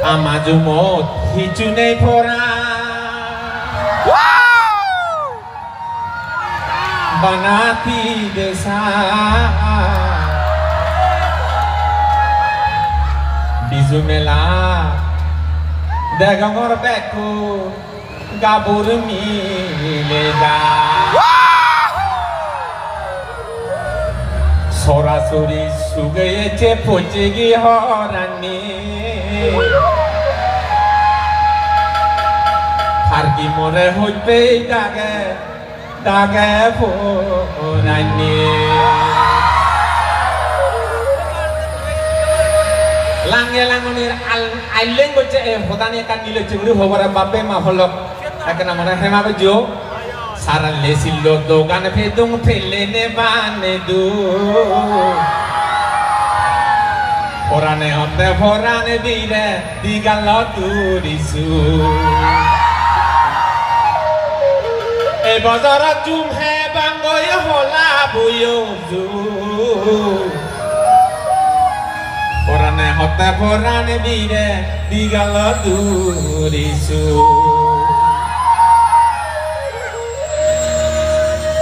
Amazumot hijune pora Banati desa Bizumela Dagangor beko Gabur milega Sorasuri sugeye pojegi horani Hargi more hojbe dage porani Lange langonir aileng boce hodane kan nilo cengri hobara babe ma holok akana mona hema bejo saran lesillo dogan phedung phellene bane du Porane hotte porane dire digallo turisu E bazara jum he bangoye hola buyozu Porane hotte porane dire digallo turisu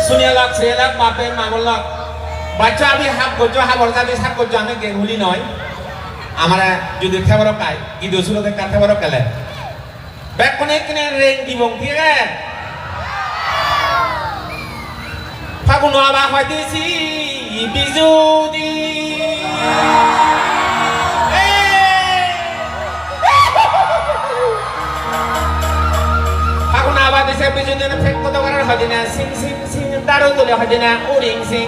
Sunia lak selak mape mangolak baca bi hab gojo hab orga bi hab gojo ame ke huli noy amara jodi thebaro kai ido sulo de ka thebaro kale bek kone kene reng di bong thire Faguno aba hodisi bizudi Faguno aba dise bizudi na phek ko dogar hodina sing Daru tuli hodina uring sing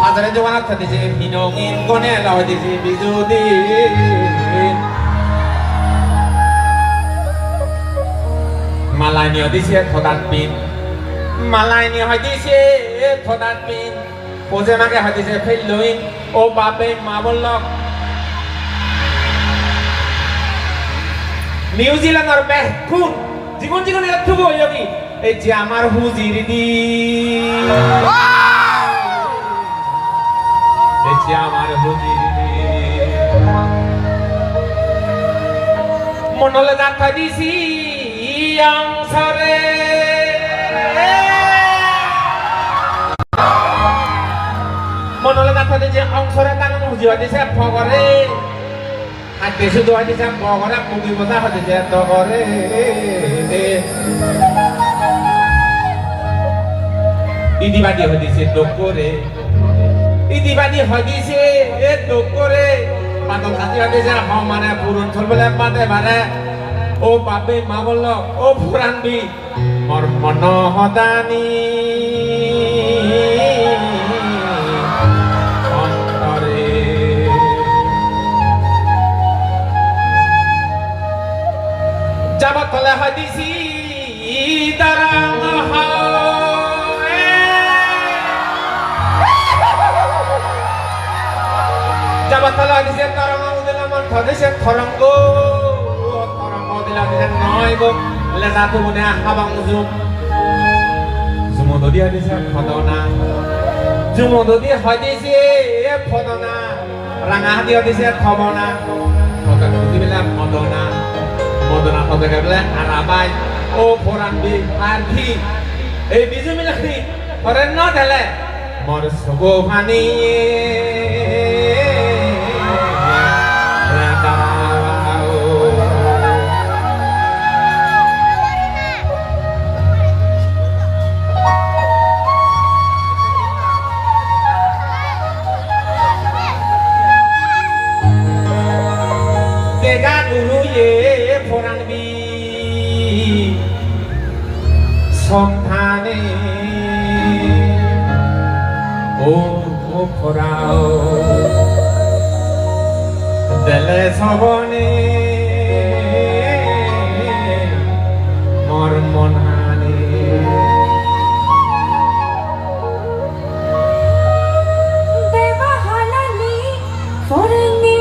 Hazare jawana thadise hinongin gone la hodisi bizudi Malani hodisi thodat pin Malani hodisi thodat pin Poje mage hodisi philloin o bape ma bollok New Zealand or behkun জীবন এর থুবো yogi এই যে আমার হুজির দি এই যে আমার হুজির দি মনলে গাথা দিছি অংসরে মনলে গাথা দিছি অংসরে কারণ হুজির দিছে ফগরে Ate sudo ate sa bogora kugi bosa hade je to gore Idibadi hodise dokore Idibadi hodise dokore Padol khati hodise hamane purun tholbole pate bare O babe ma bollo o puran bi mor mono hodani Jabat tole hadisi darang hae Jabat tole hadisi darang udela man hadisi thorango dila dila noy go le satu mune habang zum Zumodo dia hadisi phodona Zumodo dia hadisi phodona ranga hadi hadisi thobona Phodona dibela phodona Modona hobe gable arabai o foran bi arthi ei bizu milakhi oren no dele mor sogo phani Tega guru ye foran bi somthane o forao dele sabone mor monhane deva halani forani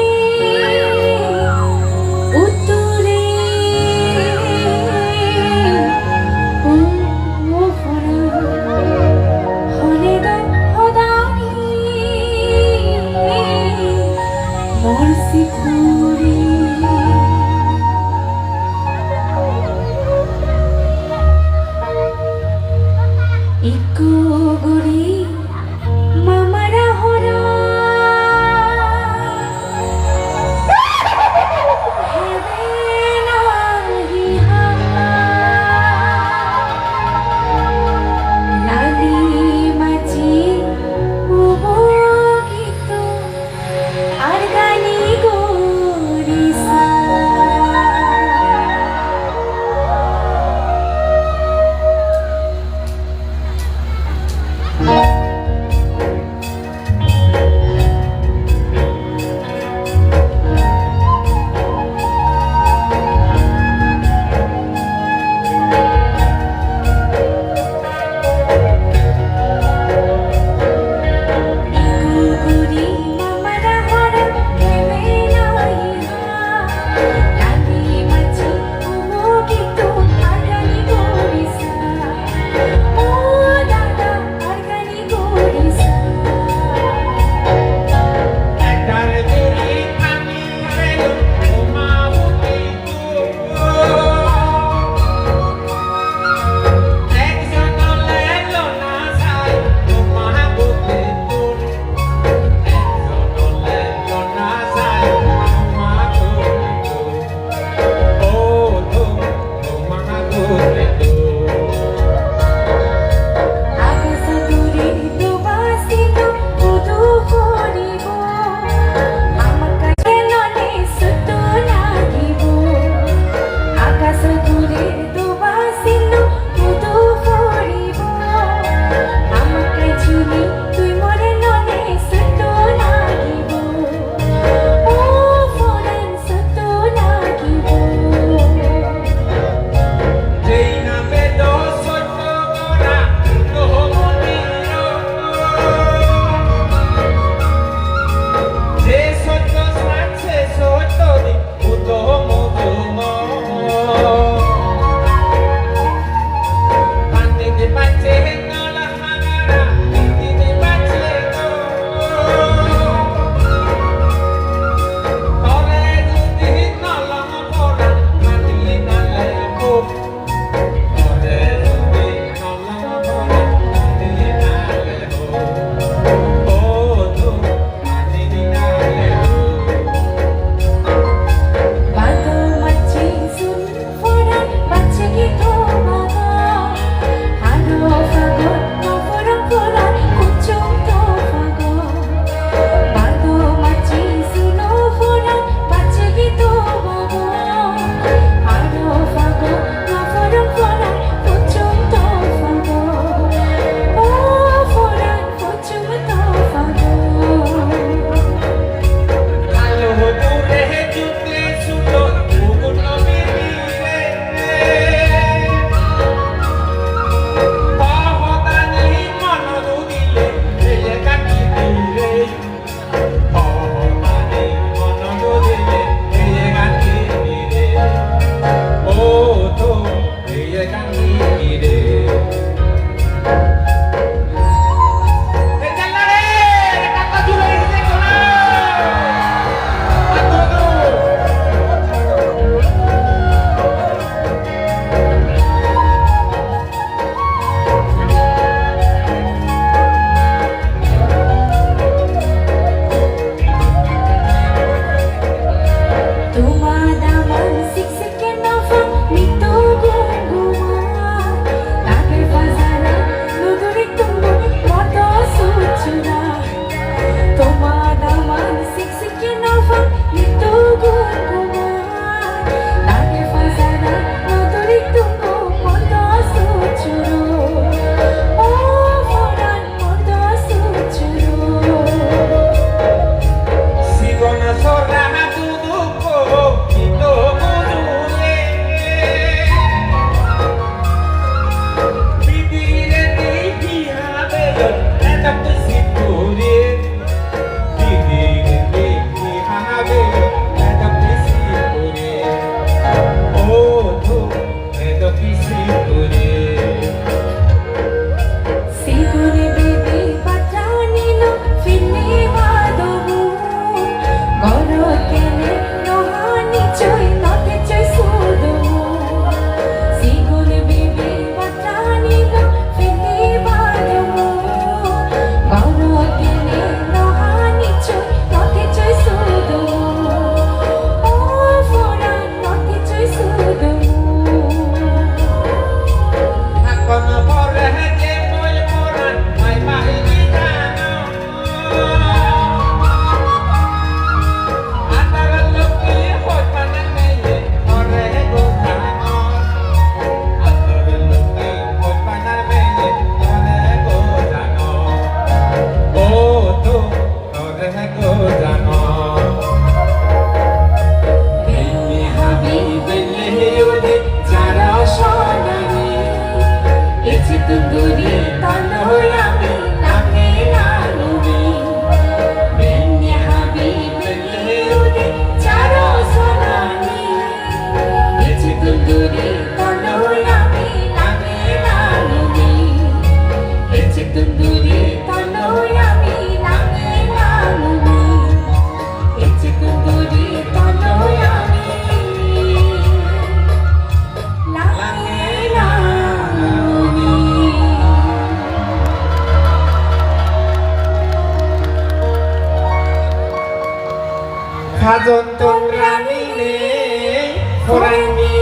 Forangi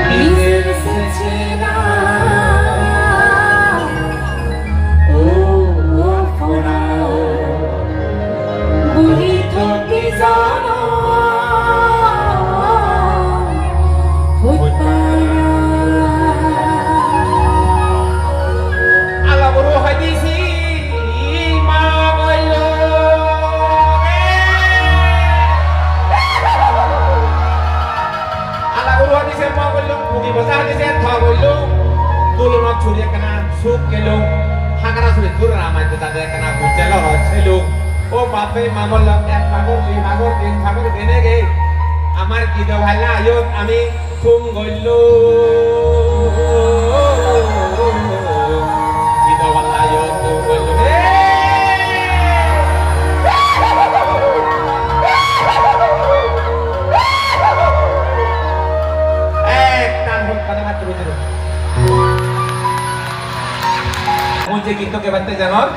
Miser Sechena Oh Fora Buri Toki Zano Hutpara Ala Buru Hadisi Basa di saya tahu dulu nak curi kena suk kelung, hangara curi tu ramai tu tadi kena bucel orang selung. Oh bape mamol lam magor tin ini ke, amar kita bhala ayat ami kum golu, kita bhala ayat kum golu. मुझे गीतों के बत्ते जानोर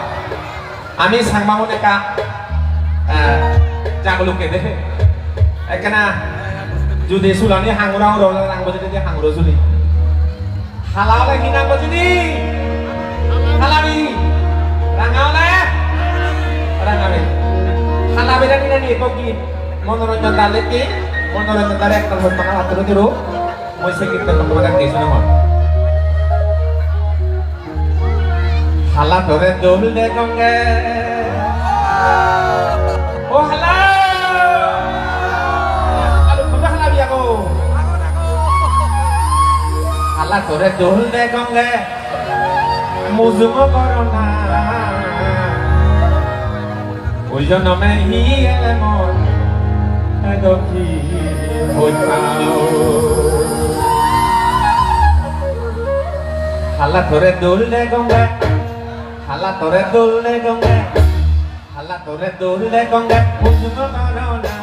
आमी सांगमामो ने का जागलुक के दे एकना जुदे सुलानी हांगुरा रोला रांग बजे दे हांगुरो सुली हालाले हिना बजनी हालाबी रांगाले रांगाबे हालाबे रानी नी को की मनोरंजन दाले की मनोरंजन दाले एक तरह तंगा हातरो दिरो मुझे गीत को बता के सुनो Hala tore dol de gonge Oh hala Aduh kuda hala biya ko Hala tore dol de gonge Muzumo corona Oyo no me hi el amor Adoki hotao Hala tore dol de gonge Hala tore dole gonge, hala tore dole gonge, musumo corona.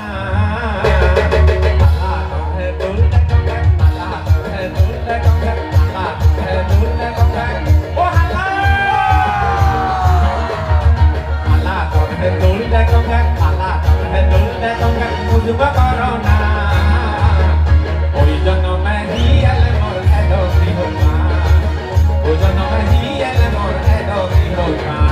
Hala tore dole gonge, hala tore dole gonge, hala tore dole gonge. Oh hala, hala tore dole gonge, hala tore dole gonge, musumo corona. Hoy yo no me di el amor que lo digo más. Hoy yo no me di el amor que lo digo más.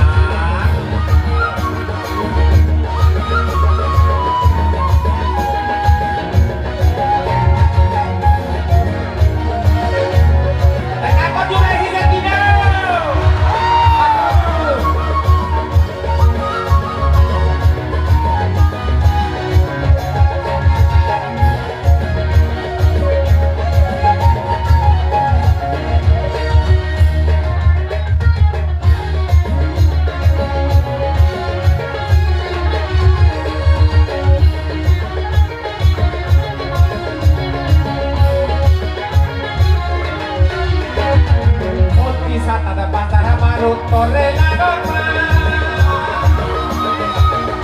Torre la goma,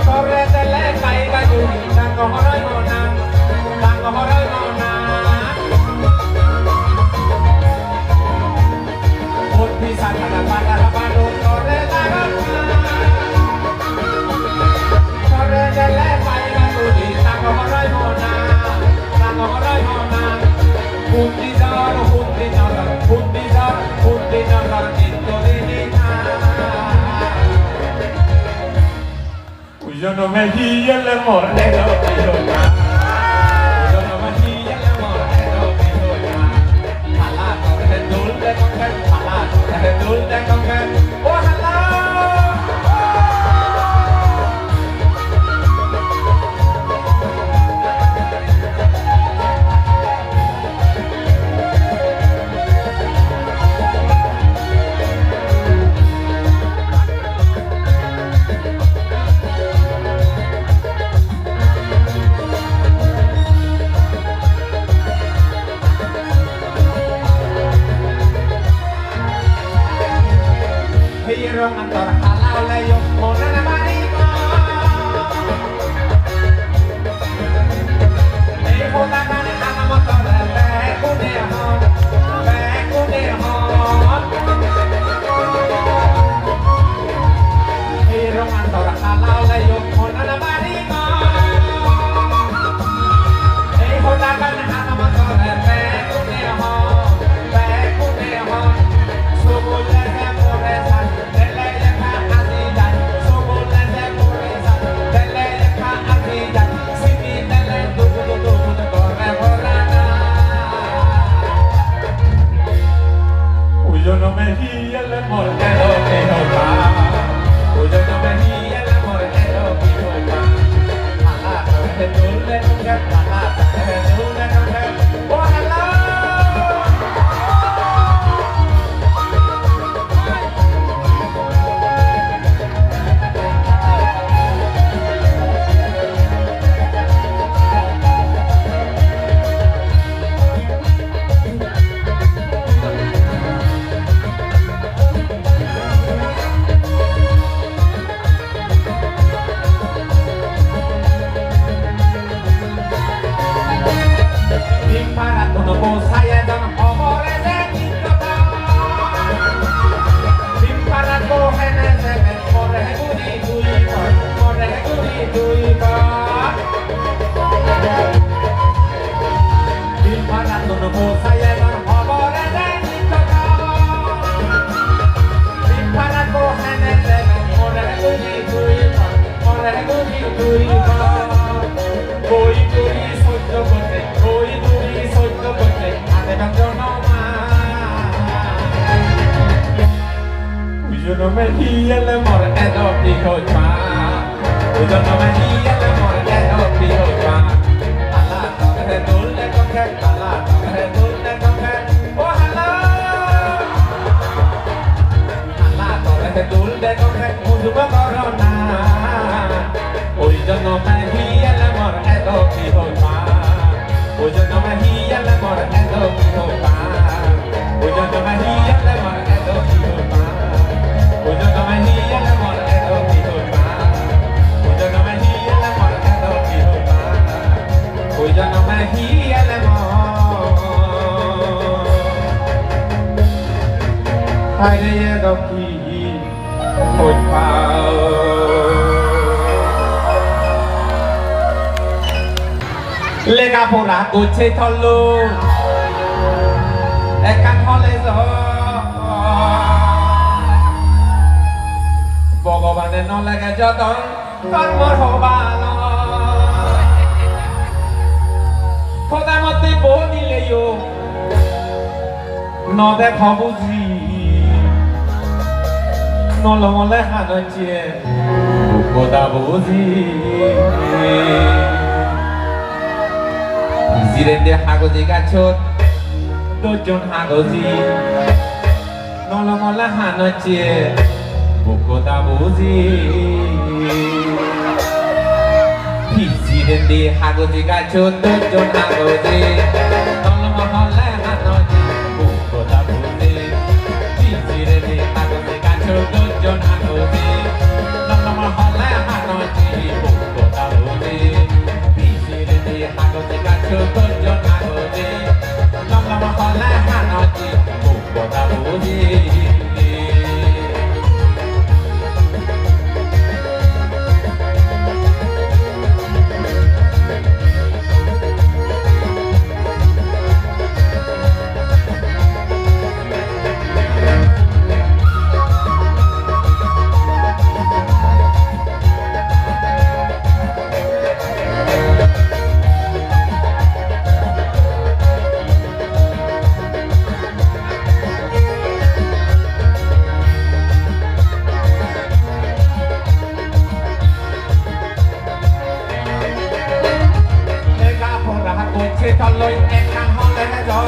torre de le caiga yuri, tango horo y mona, tango horo y mona. Putri sakana patara padu, torre la goma, torre de le caiga yuri, tango horo y mona, tango horo y mona. Putri zar, putri zar, putri zar, putri zar, yo no me di el amor de lo que yo yo no me di el amor de lo que yo ojalá torre dulce con que ojalá torre dulce con que ojalá Hirong antor halal layo mona na mariko Ei hoda kane ana motor be kune hon Hirong antor halal layo mona na mariko no me hia le more edo pico pa Ujo no me hia le more edo pico pa Hala tore dulle con che Hala tore dulle con che Oh hala Hala tore dulle con che Ujo ma corona Ujo no me hia le more edo pico pa Ujo no me hia le more edo pico pa Ujo no me hia le more edo pico pa Ujo no me hia le more edo pico pa Ujo no me hia le more edo pico pa Ujo no me hia le more edo pico pa লেখাপড়া করছে চলো একা college ভগবানের ন লাগে যতন কর্ম হবাল খোদার মধ্যে বলিলেও ন দেখ বুঝি নলমলে হানচিয়ে খোদা বুঝি Zirende hagozi gachot Dojon hagozi Nolomola hanoche Bukoda buzi Zirende hagozi gachot Dojon hagozi Nolomola hanoche Bukoda buzi Zirende hagozi gachot Dojon hagozi Nolomola hanoche Bukoda buzi Hagozi gacho dojon hagozi Nom lama hole hanoji Bukoda buzi Lôi em đang hôn lên cái gió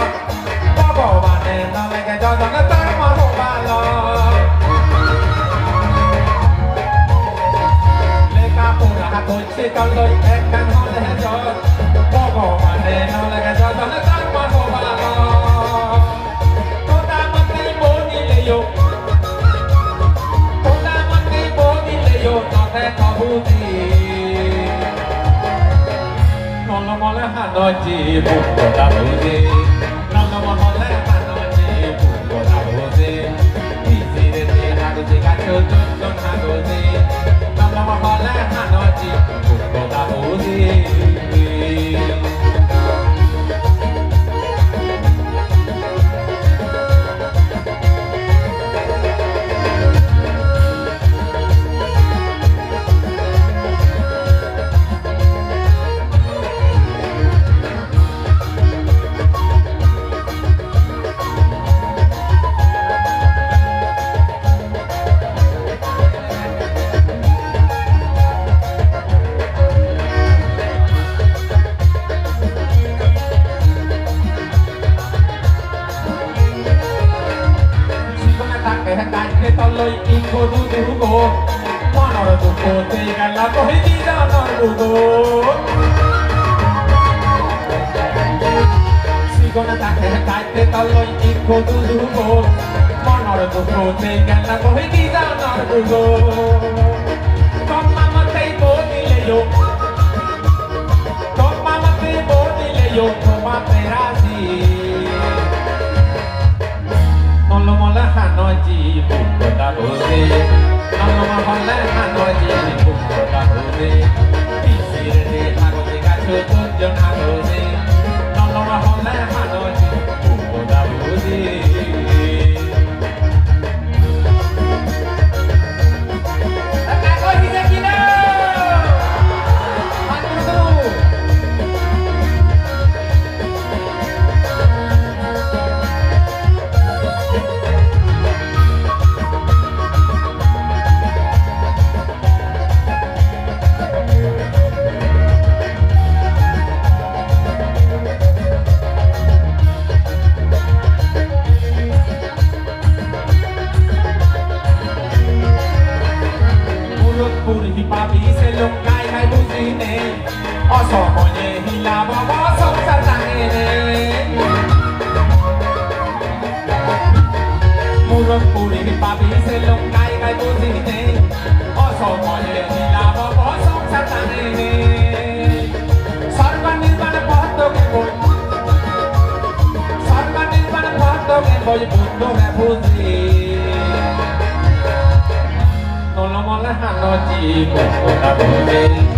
có bộ bà nè nó lại cái gió nó tới mà hộ bà lo lê ca phụ là tôi chỉ có lôi em đang hôn lên cái gió có bộ bà nè nó lại cái gió nó tới mà hộ bà lo cô ta mất cái bố đi lệ dụng cô ta mất cái bố đi lệ dụng nó sẽ có vui gì Nolomola hanoji Bukoda buzi Nolomola hanoji Bukoda buzi Izirende hagozi gacho dojon hagozi Nolomola hanoji Bukoda buzi Lôi in cô du du cô Hoa nào là tụi cô thì gần là có hết đi ra nào tụi cô Si con đã tặng cái cái tao lôi in cô du du cô Hoa nào là tụi cô thì gần là có hết đi ra nào tụi cô Con mama thấy bố đi lệ dụng Con mama thấy bố đi lệ dụng Con mama thấy ra gì Nolomola hanoji Bukoda buzi Nolomola hanoji Bukoda buzi Izirende hagozi gacho dojon hagozi Nolomola hanoji Bukoda buzi Aku bisa kira Aku terus nome fusi non lo molla hanno ci con la fusi